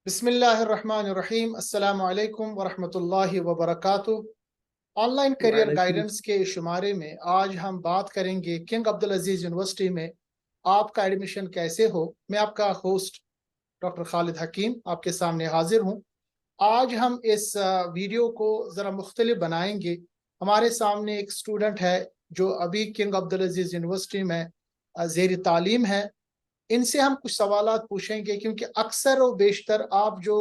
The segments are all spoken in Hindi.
बिस्मिल्लाहिर्रहमानिर्रहीम। अस्सलामु अलैकुम वरहमतुल्लाहि वबरकातुह। ऑनलाइन करियर वालेकुम। गाइडेंस के शुमारे में आज हम बात करेंगे किंग अब्दुल अजीज यूनिवर्सिटी में आपका एडमिशन कैसे हो। मैं आपका होस्ट डॉक्टर खालिद हकीम आपके सामने हाजिर हूँ। आज हम इस वीडियो को ज़रा मुख्तलिफ बनाएंगे। हमारे सामने एक स्टूडेंट है जो अभी किंग अब्दुल अजीज यूनिवर्सिटी में ज़ेर तालीम है। इनसे हम कुछ सवालात पूछेंगे क्योंकि अक्सर और बेशतर आप जो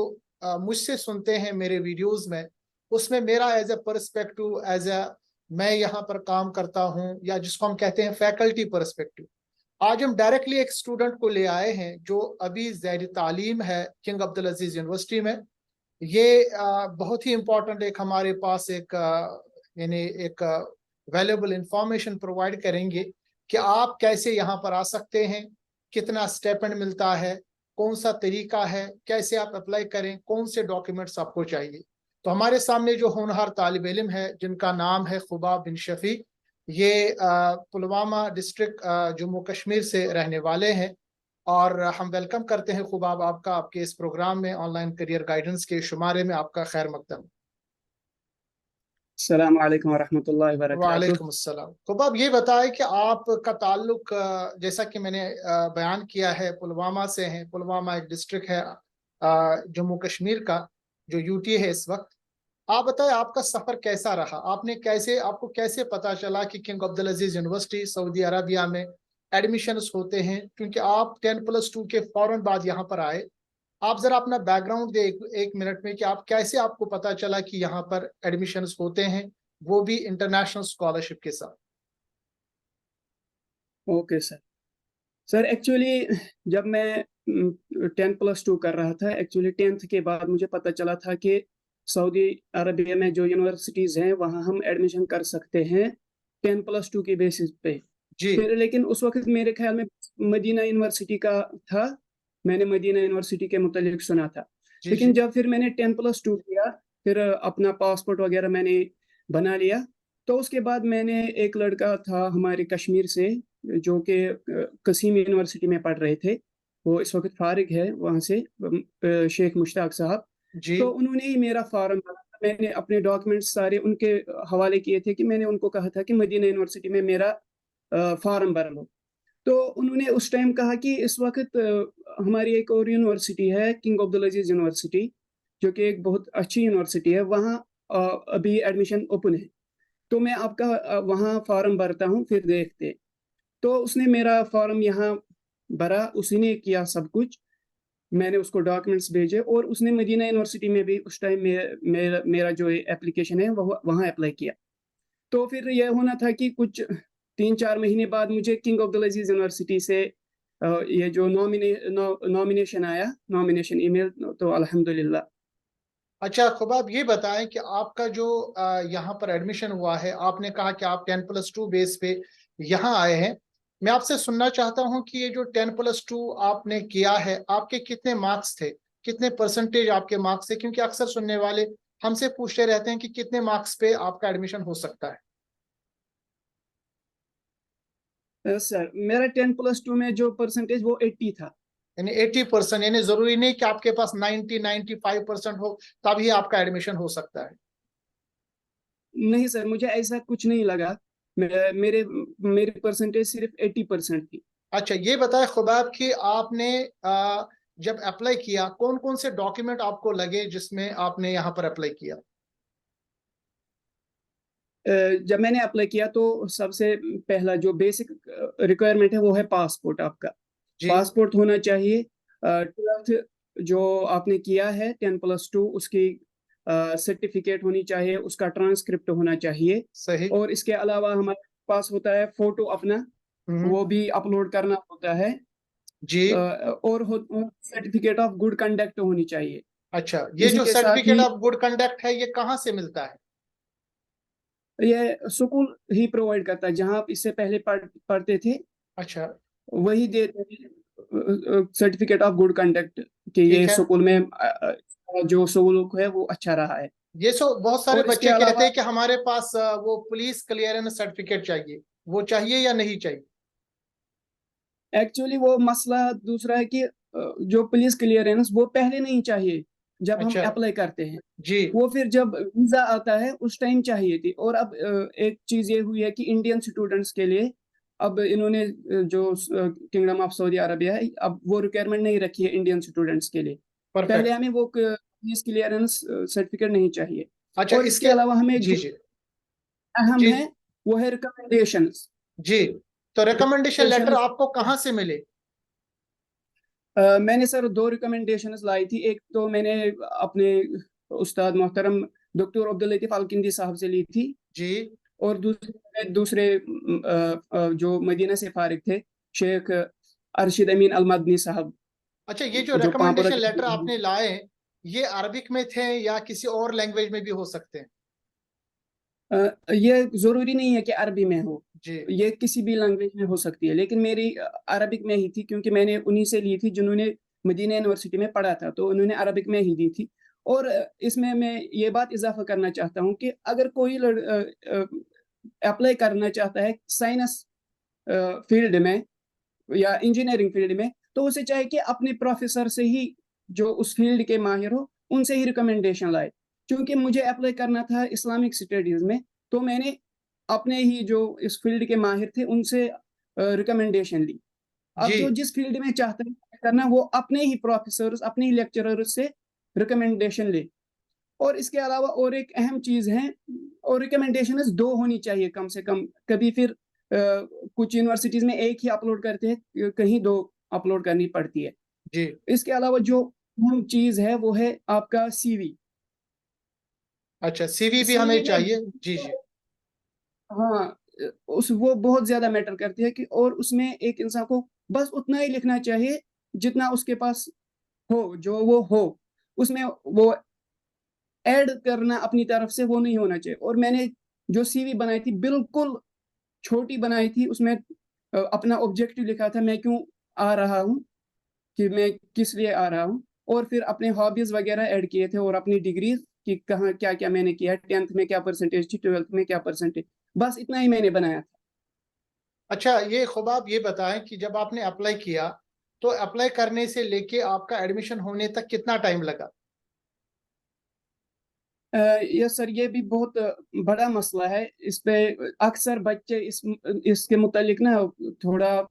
मुझसे सुनते हैं मेरे वीडियोस में, उसमें मेरा as a perspective, as a मैं यहाँ पर काम करता हूँ या जिसको हम कहते हैं फैकल्टी परस्पेक्टिव। आज हम डायरेक्टली एक स्टूडेंट को ले आए हैं जो अभी ज़ैर तालीम है किंग अब्दुल अजीज यूनिवर्सिटी में। ये बहुत ही इम्पोर्टेंट एक हमारे पास एक यानी एक वैल्यूएबल इंफॉर्मेशन प्रोवाइड करेंगे कि आप कैसे यहाँ पर आ सकते हैं, कितना स्टेपेंड मिलता है, कौन सा तरीका है, कैसे आप अप्लाई करें, कौन से डॉक्यूमेंट्स आपको चाहिए। तो हमारे सामने जो होनहार तालिब इल्म है जिनका नाम है खुबाब बिन शफी, ये पुलवामा डिस्ट्रिक्ट जम्मू कश्मीर से रहने वाले हैं। और हम वेलकम करते हैं खुबाब आपका आपके इस प्रोग्राम में, ऑनलाइन करियर गाइडेंस के शुमारे में आपका खैर मकदम। अस्सलाम वालेकुम वरहमतुल्लाहि वबरकातुह। वालेकुम अस्सलाम। खुबाब ये बताएं कि आपका ताल्लुक जैसा कि मैंने बयान किया है पुलवामा से है। पुलवामा एक डिस्ट्रिक्ट है जम्मू कश्मीर का जो यूटी है इस वक्त। आप बताएं आपका सफर कैसा रहा, आपने कैसे, आपको कैसे पता चला कि किंग अब्दुल अजीज यूनिवर्सिटी सऊदी अरबिया में एडमिशन्स होते हैं, क्योंकि आप 10+2 के फौरन बाद यहाँ पर आए। आप जरा अपना बैकग्राउंड दे एक मिनट में कि आप कैसे, आपको पता चला कि यहाँ पर एडमिशन्स होते हैं, वो भी इंटरनेशनल स्कॉलरशिप के साथ। Okay sir. सर एक्चुअली जब मैं 10+2 कर रहा था, एक्चुअली 10th के बाद मुझे पता चला था कि सऊदी अरबिया में जो यूनिवर्सिटीज़ हैं वहाँ हम एडमिशन कर सकते हैं 10+2 की बेसिस पे। जी फिर लेकिन उस वक्त मेरे ख्याल में मदीना यूनिवर्सिटी का था, मैंने मदीना यूनिवर्सिटी के मुतालिक सुना था। जी लेकिन जी। जब फिर मैंने 10+2 किया, फिर अपना पासपोर्ट वगैरह मैंने बना लिया, तो उसके बाद मैंने एक लड़का था हमारे कश्मीर से जो कि कसीम यूनिवर्सिटी में पढ़ रहे थे, वो इस वक्त फारिग है वहाँ से, शेख मुश्ताक साहब। जी तो उन्होंने ही मेरा फार्म भरा था, मैंने अपने डॉक्यूमेंट्स सारे उनके हवाले किए थे कि मैंने उनको कहा था कि मदीना यूनिवर्सिटी में मेरा फार्म भर लो। तो उन्होंने उस टाइम कहा कि इस वक्त हमारी एक और यूनिवर्सिटी है किंग अब्दुल अजीज यूनिवर्सिटी, जो कि एक बहुत अच्छी यूनिवर्सिटी है, वहाँ अभी एडमिशन ओपन है, तो मैं आपका वहाँ फॉर्म भरता हूँ, फिर देखते। तो उसने मेरा फॉर्म यहाँ भरा, उसी ने किया सब कुछ, मैंने उसको डॉक्यूमेंट्स भेजे और उसने मदीना यूनिवर्सिटी में भी उस टाइम मेरा जो एप्लीकेशन है वो वहाँ अप्लाई किया। तो फिर यह होना था कि कुछ 3-4 महीने बाद मुझे किंग अब्दुल अजीज यूनिवर्सिटी से ये जो नॉमिनेशन आया, नॉमिनेशन ईमेल, तो अल्हम्दुलिल्लाह। अच्छा खुबाब ये बताएं कि आपका जो यहाँ पर एडमिशन हुआ है, आपने कहा कि आप 10+2 बेस पे यहाँ आए हैं। मैं आपसे सुनना चाहता हूँ कि ये जो 10+2 आपने किया है, आपके कितने मार्क्स थे, कितने परसेंटेज आपके मार्क्स थे, क्योंकि अक्सर सुनने वाले हमसे पूछते रहते हैं कि कितने मार्क्स पे आपका एडमिशन हो सकता है। सर मेरा 10+2 में जो परसेंटेज वो 80 था। यानी 80%, यानी जरूरी नहीं कि आपके पास 90-95% हो तभी आपका एडमिशन हो सकता है। नहीं सर, मुझे ऐसा कुछ नहीं लगा, मेरे मेरी परसेंटेज सिर्फ 80% थी। अच्छा ये बताएं खुबाब कि आपने जब अप्लाई किया कौन कौन से डॉक्यूमेंट आपको लगे जिसमें आपने यहाँ पर अप्लाई किया। जब मैंने अप्लाई किया तो सबसे पहला जो बेसिक रिक्वायरमेंट है वो है पासपोर्ट आपका। जी पासपोर्ट होना चाहिए, 12th जो आपने किया है 10+2 उसकी सर्टिफिकेट होनी चाहिए, उसका ट्रांसक्रिप्ट होना चाहिए। सही। और इसके अलावा हमारे पास होता है फोटो अपना, हम्म। वो भी अपलोड करना होता है। जी। और सर्टिफिकेट ऑफ गुड कंडक्ट होनी चाहिए। अच्छा ये इसी जो के साथ certificate he of good conduct है ये कहाँ से मिलता है। ये स्कूल ही प्रोवाइड करता है, जहाँ आप इससे पहले पढ़ते थे अच्छा वही देते हैं सर्टिफिकेट ऑफ गुड कंडक्ट कि ये ठीक है। स्कूल में जो सलूक है वो अच्छा रहा है। ये सो बहुत सारे और इसके बच्चे कहते अलावा हैं कि हमारे पास वो पुलिस क्लियरेंस सर्टिफिकेट चाहिए, वो चाहिए या नहीं चाहिए। एक्चुअली वो मसला दूसरा है कि जो पुलिस क्लियरेंस वो पहले नहीं चाहिए जब हम अच्छा अप्लाई करते हैं, जी। वो फिर जब वीजा आता है उस टाइम चाहिए थी। और अब एक चीज ये हुई है कि इंडियन स्टूडेंट्स के लिए अब इन्होंने जो किंगडम ऑफ सऊदी अरबिया है, अब वो रिक्वायरमेंट नहीं रखी है इंडियन स्टूडेंट्स के लिए। पहले परफेक्ट। हमें वो पुलिस क्लियरेंस सर्टिफिकेट नहीं चाहिए। अच्छा और इसके इसके, अलावा हमें जी जो जी अहम जी है वो है रिकमेंडेशंस। जी। तो रिकमेंडेशन लेटर रिकमेंडेशंस आपको कहाँ से मिले? मैंने सर दो रिकमेंडेशंस लाई थी। एक तो मैंने अपने उस्ताद मोहतरम डॉक्टर अब्दुल लतीफ अलकिंदी साहब से ली थी। जी। और दूसरे दूसरे जो मदीना से फारिग थे, शेख अरशद अमीन अल मदनी साहब, अच्छा ये जो जो पांपोरा रिकमेंडेशन लेटर के। आपने लाए, ये अरबिक में थे या किसी और लैंग्वेज में भी हो सकते हैं? ये जरूरी नहीं है कि अरबी में हो, जी ये किसी भी लैंग्वेज में हो सकती है, लेकिन मेरी अरबिक में ही थी क्योंकि मैंने उन्हीं से ली थी जिन्होंने मदीना यूनिवर्सिटी में पढ़ा था, तो उन्होंने अरबिक में ही दी थी। और इसमें मैं ये बात इजाफा करना चाहता हूँ कि अगर कोई अप्लाई करना चाहता है साइंस फील्ड में या इंजीनियरिंग फील्ड में, तो उसे चाहिए कि अपने प्रोफेसर से ही, जो उस फील्ड के माहिर हो, उनसे ही रिकमेंडेशन लाए। क्योंकि मुझे अप्लाई करना था इस्लामिक स्टडीज में, तो मैंने अपने ही जो इस फील्ड के माहिर थे उनसे रिकमेंडेशन ली। अब जी। जो जिस फील्ड में चाहता है करना, वो अपने ही प्रोफेसर, अपने ही लेक्चरर से रिकमेंडेशन ले। और इसके अलावा और एक अहम चीज है, और रिकमेंडेशन दो होनी चाहिए कम से कम। कभी फिर कुछ यूनिवर्सिटीज में एक ही अपलोड करते हैं, कहीं दो अपलोड करनी पड़ती है। जी। इसके अलावा जो अहम चीज है वो है आपका सीवी। अच्छा सीवी भी हमें सीवी में, चाहिए, जी जी। हाँ, उस वो बहुत ज्यादा मैटर करती है कि, और उसमें एक इंसान को बस उतना ही लिखना चाहिए जितना उसके पास हो, जो वो हो। उसमें वो ऐड करना अपनी तरफ से वो नहीं होना चाहिए। और मैंने जो सीवी बनाई थी बिल्कुल छोटी बनाई थी। उसमें अपना ऑब्जेक्टिव लिखा था, मैं क्यों आ रहा हूँ, कि मैं किस लिए आ रहा हूँ। और फिर अपने हॉबीज वगैरह ऐड किए थे, और अपनी डिग्री कि कहाँ क्या क्या मैंने किया, 10th में क्या परसेंटेज थी, 12th में क्या परसेंटेज, बस इतना ही मैंने बनाया था। अच्छा ये खूब आप ये बताएं कि जब आपने अप्लाई किया, तो अप्लाई करने से लेके आपका एडमिशन होने तक कितना टाइम लगा? यस सर, ये भी बहुत बड़ा मसला है। इस पे अक्सर बच्चे इसके मुतालिक ना थोड़ा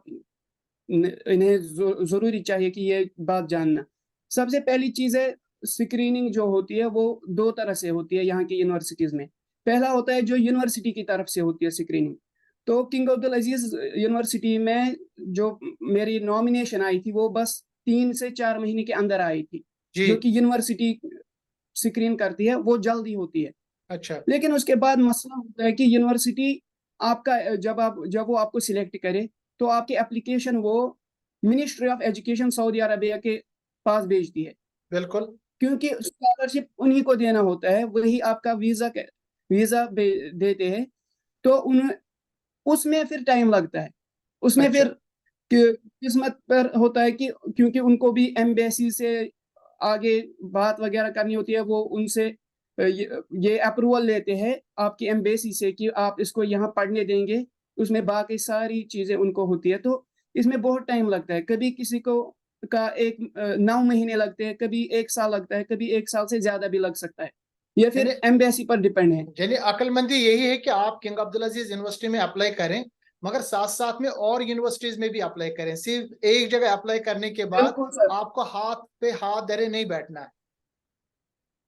इन्हें जरूरी चाहिए कि ये बात जानना। सबसे पहली चीज है, स्क्रीनिंग जो होती है वो दो तरह से होती है यहाँ की यूनिवर्सिटीज में। पहला होता है जो यूनिवर्सिटी की तरफ से होती है स्क्रीनिंग। तो किंग अब्दुल अजीज यूनिवर्सिटी में जो मेरी नॉमिनेशन आई थी, वो बस 3 से 4 महीने के अंदर आई थी। जी। जो कि यूनिवर्सिटी स्क्रीन करती है वो जल्दी होती है। अच्छा लेकिन उसके बाद मसला होता है कि यूनिवर्सिटी आपका, जब वो आपको सिलेक्ट करे, तो आपकी एप्लीकेशन वो ministry of education Saudi Arabia के पास भेजती है। बिल्कुल। क्योंकि स्कॉलरशिप उन्हीं को देना होता है, वही आपका वीजा देते हैं। तो उन उसमें फिर टाइम लगता है। उसमें अच्छा फिर किस्मत पर होता है कि, क्योंकि उनको भी एम्बेसी से आगे बात वगैरह करनी होती है, वो उनसे ये अप्रूवल लेते हैं आपकी एम्बेसी से कि आप इसको यहाँ पढ़ने देंगे। उसमें बाकी सारी चीजें उनको होती है, तो इसमें बहुत टाइम लगता है। कभी किसी को का 9 महीने लगते हैं, कभी 1 साल लगता है, कभी 1 साल से ज्यादा भी लग सकता है। ये यानी, फिर एम्बेसी पर डिपेंड है। अक्लमंदी यही है कि आप किंग अब्दुल अजीज यूनिवर्सिटी में अप्लाई करें, मगर साथ साथ में और यूनिवर्सिटीज में भी अप्लाई करें। सिर्फ एक जगह अप्लाई करने के बाद बिल्कुल सर। आपको हाथ पे हाथ धरे नहीं बैठना है।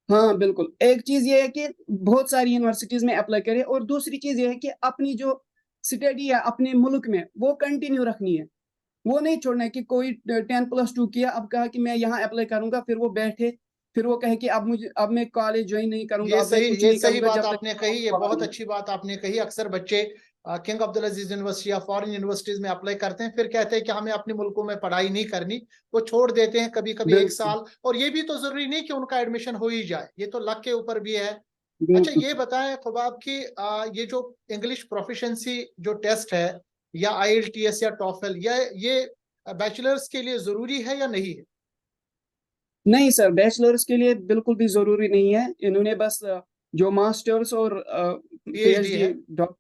हाँ बिल्कुल, एक चीज ये है कि बहुत सारी यूनिवर्सिटीज में अप्लाई करें, और दूसरी चीज ये है कि अपनी जो स्टडी है अपने मुल्क में वो कंटिन्यू रखनी है। वो नहीं छोड़ना है कि कोई 10+2 किया, अब कहा कि मैं यहाँ अप्लाई करूंगा, फिर वो बैठे, फिर वो कहे कि अब मैं कॉलेज ज्वाइन नहीं करूंगा, अब मैं कुछ ये नहीं सही करूंगा बात जब तक आपने कही, ये बहुत qualified अच्छी बात आपने कही। अक्सर बच्चे किंग अब्दुल अजीज यूनिवर्सिटी या फॉरेन यूनिवर्सिटीज में अप्लाई करते हैं, फिर कहते हैं कि हमें अपने मुल्कों में पढ़ाई नहीं करनी, वो छोड़ देते हैं कभी नहीं। कभी एक बिल्कुल साल। और ये भी तो जरूरी नहीं कि उनका एडमिशन हो ही जाए, ये तो लक के ऊपर भी है। अच्छा बिल्कुल ये सर। बताएं खुबाब की, ये जो इंग्लिश प्रोफिशिएंसी जो टेस्ट है, या आईएलटीएस या टॉफल, या ये बैचलर्स के लिए जरूरी है या नहीं है? नहीं सर, बैचलर्स के लिए बिल्कुल भी जरूरी नहीं है। इन्होंने बस जो मास्टर्स और पीएचडी पीएचडी है? डॉक्टर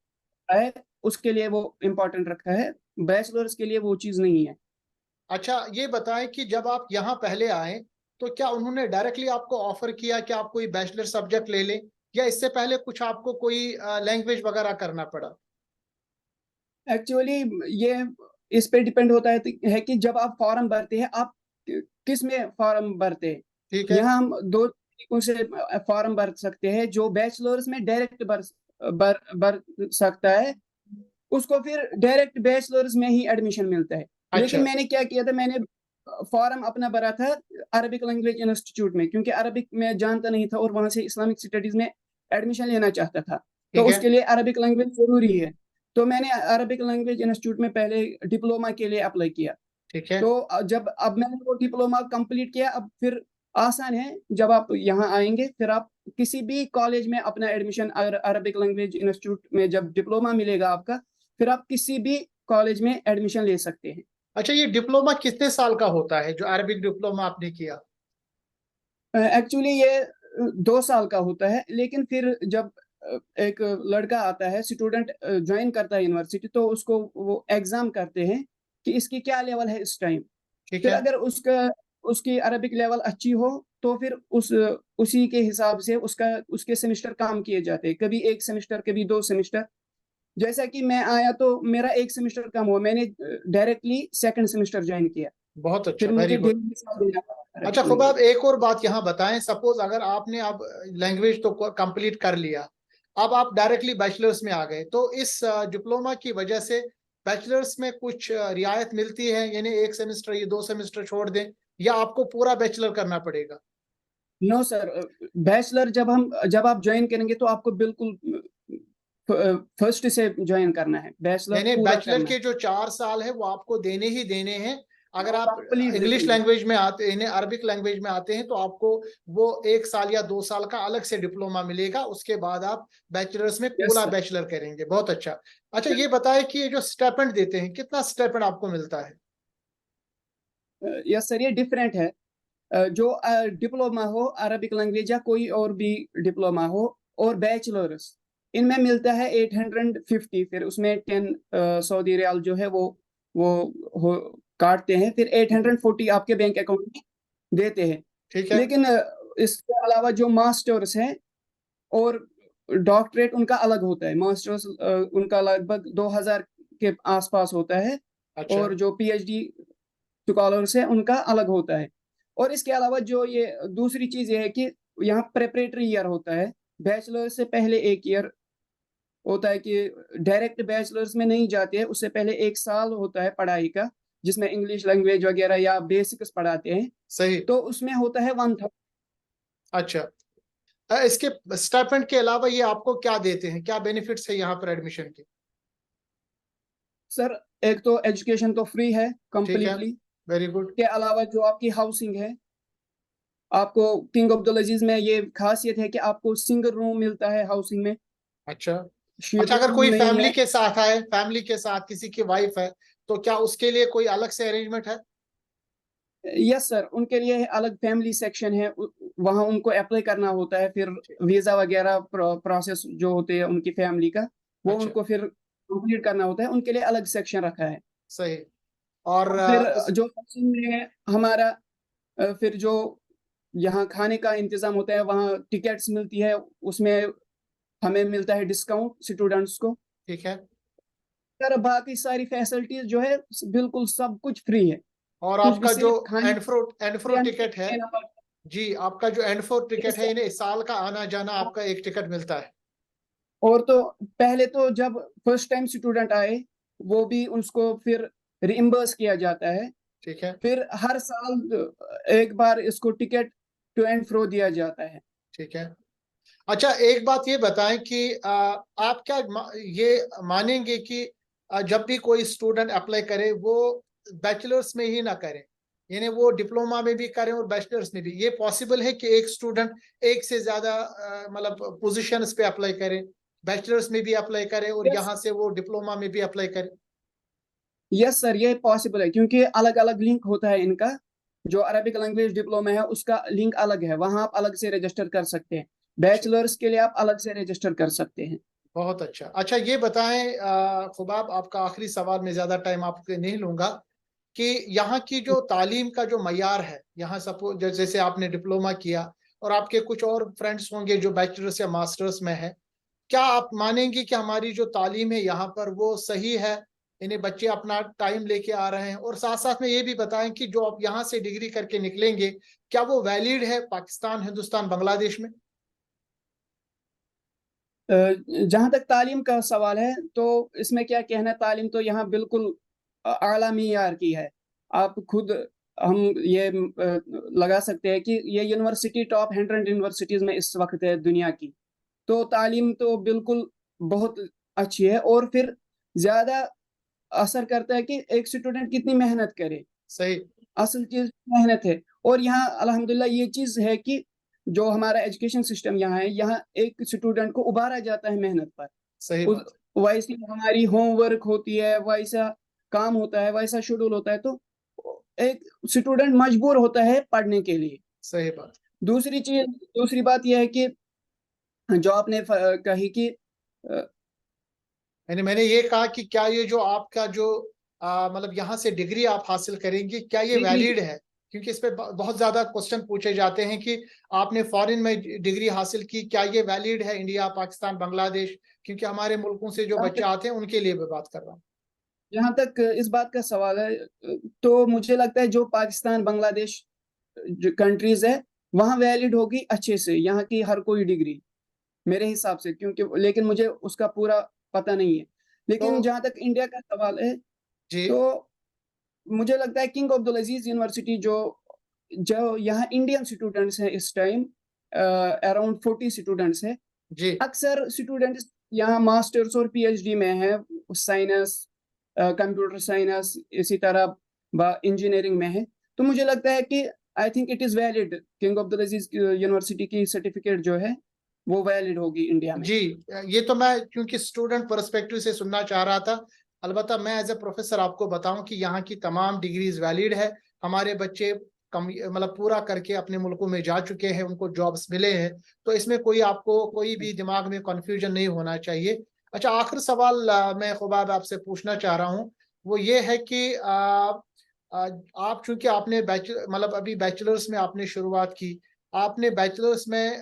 है उसके लिए वो इम्पोर्टेंट रखा है। बैचलर्स के लिए वो चीज नहीं है। अच्छा, ये बताएं कि जब आप यहाँ पहले आए तो क्या उन्होंने डायरेक्टली आपको ऑफर किया कि आप कोई बैचलर सब्जेक्ट ले लें, या इससे पहले कुछ आपको कोई लैंग्वेज वगैरह करना पड़ा? एक्चुअली ये इस पे डिपेंड होता है कि जब आप फॉर्म भरते हैं, आप किस में फॉर्म भरते हैं। ठीक है। यहाँ हम दो तरीकों से फॉर्म भर सकते हैं। जो बैचलर्स में डायरेक्ट भर सकता है, उसको फिर डायरेक्ट बैचलर्स में ही एडमिशन मिलता है। लेकिन अच्छा। मैंने क्या किया था, मैंने फॉर्म अपना भरा था अरबिक लैंग्वेज इंस्टीट्यूट में, क्योंकि अरबिक में जानता नहीं था और वहां से इस्लामिक स्टडीज में एडमिशन लेना चाहता था। तो ठीक है। उसके लिए अरबिक लैंग्वेज जरूरी है। तो मैंने अरबिक लैंग्वेज इंस्टीट्यूट में पहले डिप्लोमा के लिए अप्लाई किया। ठीक है। तो जब अब मैंने वो डिप्लोमा कंप्लीट किया, अब फिर आसान है। जब आप यहाँ आएंगे, फिर आप किसी भी कॉलेज में अपना एडमिशन, अगर अरबिक लैंग्वेज इंस्टीट्यूट में जब डिप्लोमा मिलेगा आपका, फिर आप किसी भी कॉलेज में एडमिशन ले सकते हैं। अच्छा, ये डिप्लोमा कितने साल का होता है जो अरबिक डिप्लोमा आपने किया? एक्चुअली ये 2 साल का होता है, लेकिन फिर जब एक लड़का आता है, स्टूडेंट ज्वाइन करता है यूनिवर्सिटी, तो उसको वो एग्जाम करते हैं कि इसकी क्या लेवल है इस टाइम। ठीक फिर है। अगर उसकी अरबिक लेवल अच्छी हो, तो फिर उसी के हिसाब से उसके सेमेस्टर काम किए जाते हैं। कभी 1 सेमेस्टर, कभी 2 सेमेस्टर। जैसा कि मैं आया तो मेरा 1 सेमेस्टर कम हुआ, मैंने डायरेक्टली सेकंड सेमेस्टर ज्वाइन किया। बहुत अच्छा, फिर वेरी मुझे गुड। 1.5 साल देना पड़ा अच्छा अरबिक खुबाब, लैंग्वेज। एक और बात यहाँ बताएं। सपोज अगर आपने अब लैंग्वेज तो कंप्लीट कर लिया, अब आप डायरेक्टली बैचलर्स में आ गए, तो इस डिप्लोमा की वजह से बैचलर्स में कुछ रियायत मिलती है? यानी एक सेमेस्टर या 2 सेमेस्टर छोड़ दें, या आपको पूरा बैचलर करना पड़ेगा? नो सर, बैचलर जब आप ज्वाइन करेंगे तो आपको बिल्कुल फर्स्ट से ज्वाइन करना है, बैचलर यानी पूरा बैचलर करना के जो 4 साल है वो आपको देने ही देने हैं। अगर है, आप कंप्लीट इंग्लिश देंगे। लैंग्वेज में आते हैं, अरबिक लैंग्वेज में आते हैं, तो आपको वो 1 साल या 2 साल का अलग से डिप्लोमा मिलेगा। उसके बाद आप बैचलर्स में यस पूरा सर। बैचलर करेंगे। बहुत अच्छा। अच्छा, ये बताएं कि ये जो स्टेपेंड देते हैं, कितना स्टेपेंड आपको मिलता है? यस सर, ये डिफरेंट है। जो डिप्लोमा हो अरबिक लैंग्वेज या कोई और भी डिप्लोमा हो, और बैचलर्स, इनमें मिलता है 850। फिर उसमें 10 सऊदी रियाल जो है वो हो काटते हैं, फिर 840 आपके बैंक अकाउंट में देते हैं। ठीक है। लेकिन इसके अलावा जो मास्टर्स हैं और डॉक्टरेट, उनका अलग होता है। मास्टर्स उनका लगभग 2000 के आसपास होता है, अच्छा। और जो पीएचडी स्कॉलर्स है उनका अलग होता है। और इसके अलावा जो ये दूसरी चीज ये है कि यहाँ प्रेपरेटरी ईयर होता है। बैचलर से पहले एक ईयर होता है कि डायरेक्ट बैचलर्स में नहीं जाते हैं, उससे पहले 1 साल होता है पढ़ाई का, जिसमें इंग्लिश लैंग्वेज वगैरह या बेसिक्स पढ़ाते हैं। सही। तो उसमें होता है 1 था। अच्छा, इसके स्टाइपेंड के अलावा ये आपको क्या देते हैं, क्या बेनिफिट्स है यहाँ पर एडमिशन के? सर, एक तो एजुकेशन तो फ्री है ठीक है। कंप्लीटली। Very good. के अलावा जो आपकी हाउसिंग है, आपको किंग अब्दुल अजीज में ये खासियत है कि आपको सिंगल रूम मिलता है हाउसिंग में, अच्छा। शेयर अच्छा, अगर रूम कोई नहीं फैमिली है। के साथ आए, फैमिली के साथ किसी की वाइफ है, तो क्या उसके लिए कोई अलग से अरेंजमेंट है? यस सर, उनके लिए अलग फैमिली सेक्शन है। वहां उनको अप्लाई करना होता है, फिर वीजा वगैरह प्रोसेस जो होते हैं उनकी फैमिली का, वो अच्छा। उनको फिर कंप्लीट करना होता है। उनके लिए अलग सेक्शन रखा है। सही। और और फिर जो सेक्शन में हमारा फिर जो यहाँ खाने का इंतजाम होता है, वहाँ टिकट्स मिलती है, उसमें हमें मिलता है डिस्काउंट स्टूडेंट्स को। ठीक है। सर, बाकी सारी फैसिलिटीज जो है, बिल्कुल सब कुछ फ्री है। और कुछ भी आपका जो सिर्फ खाने एंड फ्रो टिकट है, देना पड़ता जी, आपका जो एंड फ्रो है। टिकट है, इन्हें साल का आना जाना आपका एक टिकट मिलता है। और तो पहले तो जब फर्स्ट टाइम स्टूडेंट आए, वो भी उसको फिर रिइम्बर्स किया जाता है। ठीक है। फिर हर साल एक बार इसको टिकट टू एंड फ्रो दिया जाता है। ठीक है। अच्छा, एक बात ये बताएं कि आप क्या ये मानेंगे कि जब भी कोई स्टूडेंट अप्लाई करे, वो बैचलर्स में ही ना करे, यानी वो डिप्लोमा में भी करें और बैचलर्स में भी? ये पॉसिबल है कि एक स्टूडेंट एक से ज्यादा मतलब पोजीशंस पे अप्लाई करे, बैचलर्स में भी अप्लाई करे और यस। यहाँ से वो डिप्लोमा में भी अप्लाई करे? यस सर, ये पॉसिबल है, क्योंकि अलग अलग लिंक होता है इनका। जो अरबिक लैंग्वेज डिप्लोमा है उसका लिंक अलग है, वहां आप अलग से रजिस्टर कर सकते हैं। ठीक। बैचलर्स के लिए आप अलग से रजिस्टर कर सकते हैं। बहुत अच्छा। अच्छा, ये बताएं खुबाब, आपका आखिरी सवाल, में ज्यादा टाइम आपके नहीं लूंगा, कि यहाँ की जो तालीम का जो मयार है, यहाँ सपोज जैसे आपने डिप्लोमा किया और आपके कुछ और फ्रेंड्स होंगे जो बैचलर्स या मास्टर्स में है, क्या आप मानेंगे कि हमारी जो तालीम है यहाँ पर वो सही है? इन्हें बच्चे अपना टाइम लेके आ रहे हैं, और साथ साथ में ये भी बताएं कि जो आप यहाँ से डिग्री करके निकलेंगे क्या वो वैलिड है पाकिस्तान, हिंदुस्तान, बांग्लादेश में? जहाँ तक तालीम का सवाल है तो इसमें क्या कहना है, तालीम तो यहाँ बिल्कुल आला मीयार की है। आप खुद हम ये लगा सकते हैं कि ये यूनिवर्सिटी टॉप 100 यूनिवर्सिटीज में इस वक्त है दुनिया की। तो तालीम तो बिल्कुल बहुत अच्छी है, और फिर ज्यादा असर करता है कि एक स्टूडेंट कितनी मेहनत करे। सही। असल चीज मेहनत है। और यहाँ अल्हम्दुलिल्लाह ये चीज है कि जो हमारा एजुकेशन सिस्टम यहाँ है, यहाँ एक स्टूडेंट को उबारा जाता है मेहनत पर। सही उस बात। वैसी हमारी होमवर्क होती है, वैसा काम होता है, वैसा शेड्यूल होता है, तो एक स्टूडेंट मजबूर होता है पढ़ने के लिए। सही बात। दूसरी बात यह है कि जो आपने कही कि मैंने ये कहा कि क्या ये जो आपका जो मतलब यहाँ से डिग्री आप हासिल करेंगे, क्या ये डिग्री वैलिड है? क्योंकि इस पे बहुत ज्यादा क्वेश्चन पूछे जाते हैं कि आपने फॉरेन में डिग्री हासिल की, क्या ये वैलिड है इंडिया, पाकिस्तान, बांग्लादेश? क्योंकि हमारे मुल्कों से जो बच्चे आते हैं उनके लिए मैं बात कर रहा हूँ। जहाँ तक इस बात का सवाल है, तो मुझे लगता है जो पाकिस्तान बांग्लादेश जो कंट्रीज है वहाँ वैलिड होगी अच्छे से यहाँ की हर कोई डिग्री, मेरे हिसाब से। क्योंकि लेकिन मुझे उसका पूरा पता नहीं है। तो लेकिन जहाँ तक इंडिया का सवाल है, जी तो मुझे लगता है किंग अब्दुल अजीज यूनिवर्सिटी जो जो यहाँ इंडियन स्टूडेंट्स हैं इस टाइम, अराउंड 40 स्टूडेंट्स हैं। जी अक्सर स्टूडेंट्स यहाँ मास्टर्स और पीएचडी में है, साइंस, कंप्यूटर साइंस, इसी तरह इंजीनियरिंग में है। तो मुझे लगता है कि I think it is valid, king Abdul Aziz university की सर्टिफिकेट जो है वो वैलिड होगी इंडिया में। जी, ये तो मैं क्योंकि स्टूडेंट पर्सपेक्टिव से सुनना चाह रहा था। अलबत्ता मैं एज ए प्रोफेसर आपको बताऊं कि यहाँ की तमाम डिग्रीज वैलिड है। हमारे बच्चे कम मतलब पूरा करके अपने मुल्कों में जा चुके हैं, उनको जॉब्स मिले हैं। तो इसमें कोई आपको कोई भी दिमाग में कंफ्यूजन नहीं होना चाहिए। अच्छा, आखिर सवाल मैं खुबाब आपसे पूछना चाह रहा हूँ, वो ये है कि आप चूंकि आपने बैचलर मतलब अभी बैचलर्स में आपने शुरुआत की, आपने बैचलर्स में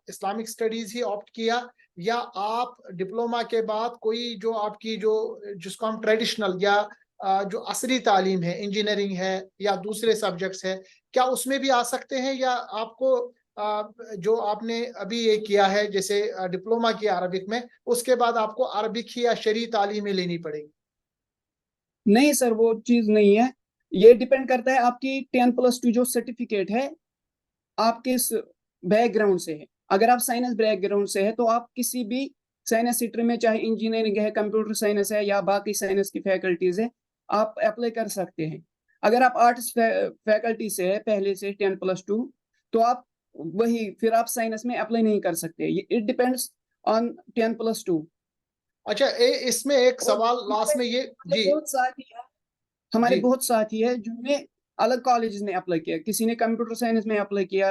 इस्लामिक स्टडीज ही ऑप्ट किया, या आप डिप्लोमा के बाद कोई जो आपकी जो जिसको हम ट्रेडिशनल या जो असली तालीम है, इंजीनियरिंग है या दूसरे सब्जेक्ट्स है, क्या उसमें भी आ सकते हैं? या आपको जो आपने अभी ये किया है जैसे डिप्लोमा किया अरबिक में, उसके बाद आपको अरबिक ही या शरी तालीमें लेनी पड़ेगी? नहीं सर, वो चीज नहीं है। ये डिपेंड करता है आपकी 10+2 जो सर्टिफिकेट है आप किस बैकग्राउंड से है। अगर आप साइंस बैकग्राउंड से है तो आप किसी भी साइंस स्ट्रीम में, चाहे इंजीनियरिंग है, कंप्यूटर साइंस है या बाकी साइंस की फैकल्टीज है, आप अप्लाई कर सकते हैं। अगर आप आर्ट्स फैकल्टी से है पहले से 10+2, तो आप वही फिर आप साइंस में अप्लाई नहीं कर सकते। It depends on 10+2। अच्छा, इसमें एक और सवाल लास्ट में ये। हमारे जी बहुत साथी है हमारे जी बहुत साथी है जिन्होंने अलग कॉलेजेस में अप्लाई किया। किसी ने कंप्यूटर साइंस में अप्लाई किया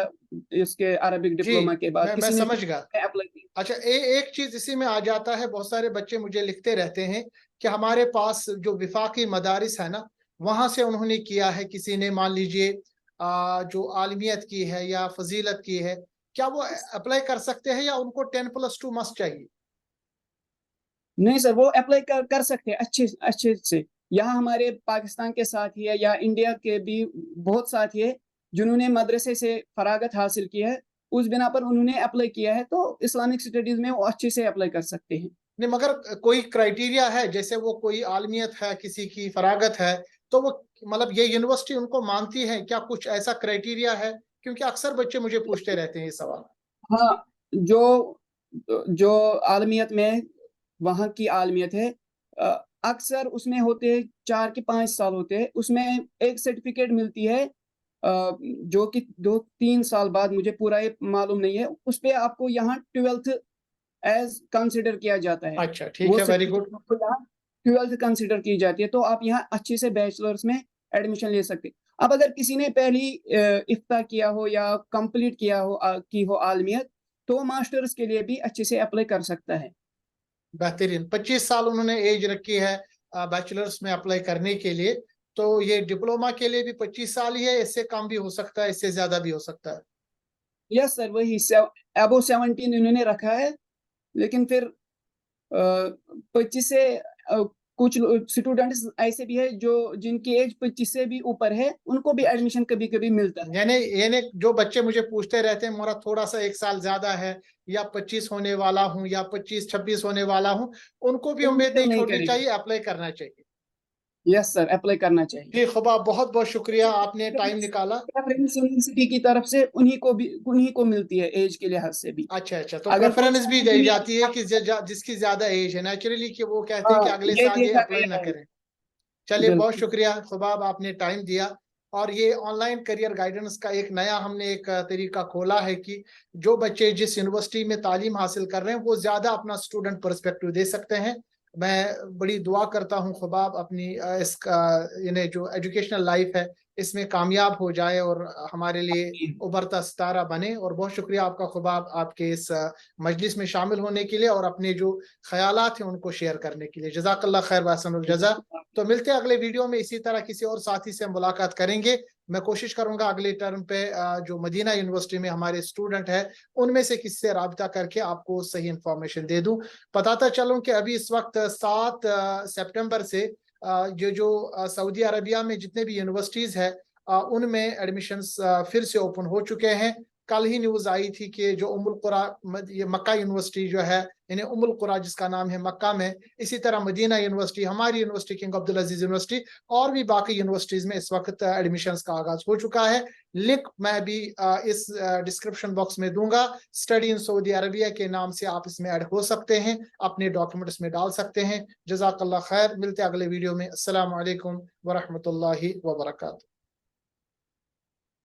इसके अरबिक जी, डिप्लोमा के बाद, मैं किसी ने समझ गया। में अप्लाई किया। अच्छा, एक चीज इसी में आ जाता है, बहुत सारे बच्चे मुझे लिखते रहते हैं कि हमारे पास जो विफाकी मदारिस है ना, वहां से उन्होंने किया है, किसी ने मान लीजिए जो आलमियत की है या फजीलत की है, क्या वो अप्लाई कर सकते हैं या उनको 10+2 मस्ट चाहिए? नहीं सर, वो अप्लाई कर सकते हैं अच्छे अच्छे से। यहाँ हमारे पाकिस्तान के साथी है या इंडिया के भी बहुत साथी है जिन्होंने मदरसे से फरागत हासिल की है, उस बिना पर उन्होंने अप्लाई किया है, तो इस्लामिक स्टडीज में वो अच्छे से अप्लाई कर सकते हैं। नहीं, मगर कोई क्राइटेरिया है? जैसे वो कोई आलमियत है, किसी की फरागत है, तो वो मतलब ये यूनिवर्सिटी उनको मानती है क्या? कुछ ऐसा क्राइटेरिया है? क्योंकि अक्सर बच्चे मुझे पूछते रहते हैं ये सवाल। हाँ, जो जो आलमियत में वहाँ की आलमियत है, अक्सर उसमें होते हैं 4 के 5 साल होते हैं, उसमें एक सर्टिफिकेट मिलती है, जो कि 2-3 साल बाद, मुझे पूरा ये मालूम नहीं है, उस पे आपको यहाँ 12th एज कंसिडर किया जाता है। अच्छा, ठीक वो है, वेरी सर्टिफिकेट गुड। आपको यहाँ 12th कंसिडर की जाती है, तो आप यहाँ अच्छे से बैचलर्स में एडमिशन ले सकते हैं। अब अगर किसी ने पहली इफ्ता किया हो या कंप्लीट किया हो की हो आलमियत, तो मास्टर्स के लिए भी अच्छे से अप्लाई कर सकता है। बेहतरीन, 25 साल उन्होंने एज रखी है बैचलर्स में अप्लाई करने के लिए। तो ये डिप्लोमा के लिए भी 25 साल ही है, इससे कम भी हो सकता है, इससे ज्यादा भी हो सकता है? यस सर, वही अबो 17 इन्होंने रखा है, लेकिन फिर 25 से कुछ स्टूडेंट्स ऐसे भी है जो जिनकी एज 25 से भी ऊपर है, उनको भी एडमिशन कभी कभी मिलता है। यानी यानी जो बच्चे मुझे पूछते रहते हैं मेरा थोड़ा सा 1 साल ज्यादा है, या 25 होने वाला हूँ, या 25-26 होने वाला हूँ, उनको भी उम्मीद उनको नहीं नहीं छोड़नी करेगा। चाहिए, अप्लाई करना चाहिए। यस सर, अप्लाई करना चाहिए। जी खुबाब, बहुत बहुत शुक्रिया, आपने टाइम निकाला। प्रेफरेंस यूनिवर्सिटी की तरफ से उन्हीं को मिलती है एज के लिहाज से भी। अच्छा अच्छा, तो अगर कोई प्रेफरेंस भी दी जाती है कि हाँ, जिसकी ज्यादा एज है, नेचुरली कि वो कहते हैं कि अगले से ये आगे देखा अप्लाई ना गया है। करें। चलिए, बहुत बिल्कुल। शुक्रिया खुबाब, आपने टाइम दिया। और ये ऑनलाइन करियर गाइडेंस का एक नया हमने एक तरीका खोला है कि जो बच्चे जिस यूनिवर्सिटी में तालीम हासिल कर रहे हैं वो ज्यादा अपना स्टूडेंट पर्सपेक्टिव दे सकते हैं। मैं बड़ी दुआ करता हूँ खुबाब अपनी इसका यानी जो एजुकेशनल लाइफ है इसमें कामयाब हो जाए और हमारे लिए उभरता सितारा बने। और बहुत शुक्रिया आपका खुबाब, आपके इस मजलिस में शामिल होने के लिए और अपने जो ख्यालात हैं उनको शेयर करने के लिए। जज़ाकल्लाह खैर व अहसनुल जज़ा। तो मिलते हैं अगले वीडियो में, इसी तरह किसी और साथी से मुलाकात करेंगे। मैं कोशिश करूंगा अगले टर्म पे जो मदीना यूनिवर्सिटी में हमारे स्टूडेंट है उनमें से किसी से राब्ता करके आपको सही इंफॉर्मेशन दे दूं। बताता चलूं कि अभी इस वक्त 7 सितंबर से जो सऊदी अरबिया में जितने भी यूनिवर्सिटीज है उनमें एडमिशन्स फिर से ओपन हो चुके हैं। कल ही न्यूज आई थी कि जो उम्मुल कुरा, ये मक्का यूनिवर्सिटी जो है, यानी उम्मुल कुरा जिसका नाम है मक्का में, इसी तरह मदीना यूनिवर्सिटी, हमारी यूनिवर्सिटी किंग अब्दुल अजीज यूनिवर्सिटी और भी बाकी यूनिवर्सिटीज में इस वक्त एडमिशन्स का आगाज हो चुका है। लिंक मैं भी इस डिस्क्रिप्शन बॉक्स में दूंगा। स्टडी इन सऊदी अरबिया के नाम से आप इसमें ऐड हो सकते हैं, अपने डॉक्यूमेंट्स में डाल सकते हैं। जज़ाकल्लाह खैर, मिलते हैं अगले वीडियो में। अस्सलाम वालेकुम व रहमतुल्लाहि व बरकातहू।